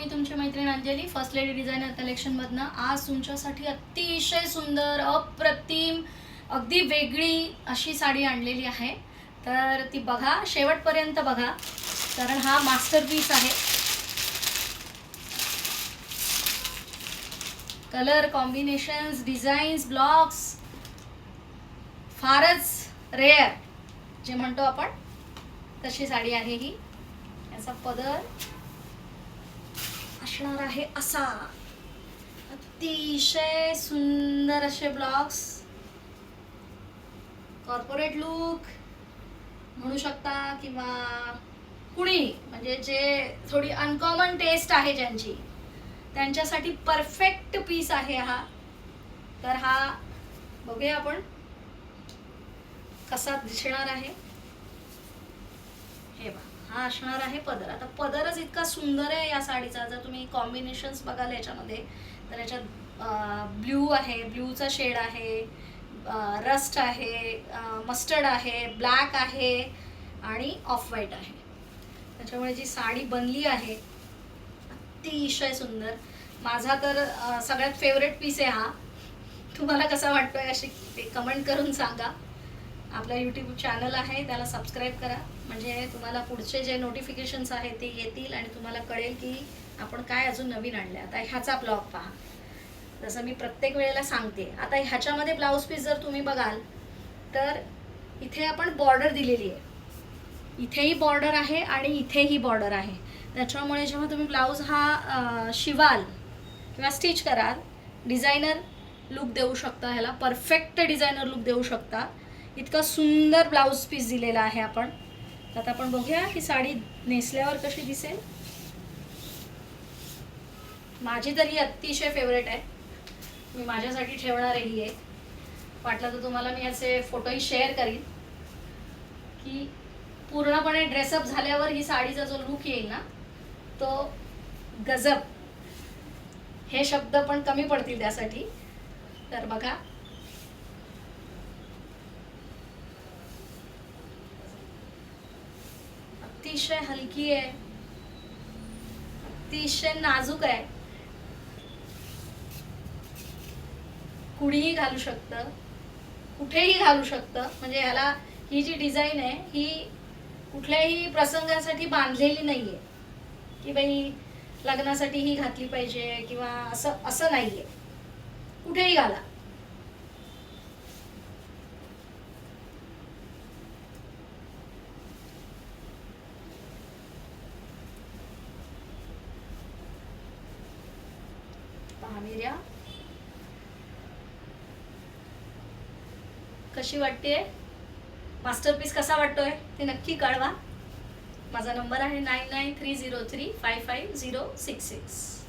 मी तुमची मैत्रीण Anjali first lady designer कलेक्शनमधनं आज तुमच्यासाठी अतिशय सुंदर अप्रतिम अगदी वेगळी अशी साडी आणलेली आहे. तर ती बघा, शेवटपर्यंत बघा, कारण हा मास्टरपीस आहे. कलर कॉम्बिनेशन्स, डिझाईन्स, ब्लॉक्स फारच रेअर जे म्हणतो आपण तशी साडी आहे ही. याचा पदर असणार आहे असा, अतिशय सुंदर असे ब्लॉक्स, कॉर्पोरेट लुक म्हणू शकता किंवा कुणी म्हणजे जे थोडी अनकॉमन टेस्ट आहे ज्यांची त्यांच्यासाठी परफेक्ट पीस आहे हा. तर हा बघूया आपण कसा दिसणार आहे. हे बघा, हा असणार आहे पदर. आता पदरच इतका सुंदर आहे या साडीचा. जर तुम्ही कॉम्बिनेशन्स बघाल याच्यामध्ये तर याच्यात ब्ल्यू आहे, ब्ल्यूचा शेड आहे, रस्ट आहे, मस्टर्ड आहे, ब्लॅक आहे आणि ऑफ व्हाईट आहे. त्याच्यामुळे जी साडी बनली आहे अतिशय सुंदर. माझा तर सगळ्यात फेवरेट पीस आहे हा. तुम्हाला कसा वाटतोय अशी कमेंट करून सांगा. आपला यूट्यूब चॅनल आहे त्याला सबस्क्राईब करा, म्हणजे तुम्हाला पुढचे जे नोटिफिकेशन्स आहेत ते येतील आणि तुम्हाला कळेल की आपण काय अजून नवीन आणले. आता ह्याचा ब्लॉग पहा, जसं मी प्रत्येक वेळेला सांगते. आता ह्याच्यामध्ये ब्लाऊज पीस जर तुम्ही बघाल तर इथे आपण बॉर्डर दिलेली आहे, इथेही बॉर्डर आहे आणि इथेही बॉर्डर आहे. त्याच्यामुळे जेव्हा तुम्ही ब्लाऊज हा शिवाल किंवा स्टिच कराल डिझायनर लुक देऊ शकता, ह्याला परफेक्ट डिझायनर लुक देऊ शकता. इतका सुंदर ब्लाऊज पीस दिलेला आहे आपण. आता आपण बघूया की साडी नेसल्यावर कशी दिसेल. माझी तरी अतिशय फेवरेट आहे, मी माझ्यासाठी ठेवणार आहे ही एक. वाटलं तर तुम्हाला मी याचे फोटोही शेअर करीन की पूर्णपणे ड्रेसअप झाल्यावर ही साडीचा जो लुक येईल ना तो गजब. हे शब्द पण कमी पडतील त्यासाठी. तर बघा, अतिशय हलकी आहे, अतिशय नाजूक आहे, कुणीही घालू शकतं, कुठेही घालू शकतं. म्हणजे ह्याला ही जी डिझाईन आहे ही कुठल्याही प्रसंगासाठी बांधलेली नाही आहे की बाई लग्नासाठी ही घातली पाहिजे किंवा असं नाही आहे. कुठेही घाला. मीरा कशी वाटते, मास्टरपीस कसा वाटतोय ते नक्की कळवा. माझा नंबर आहे 9930355066.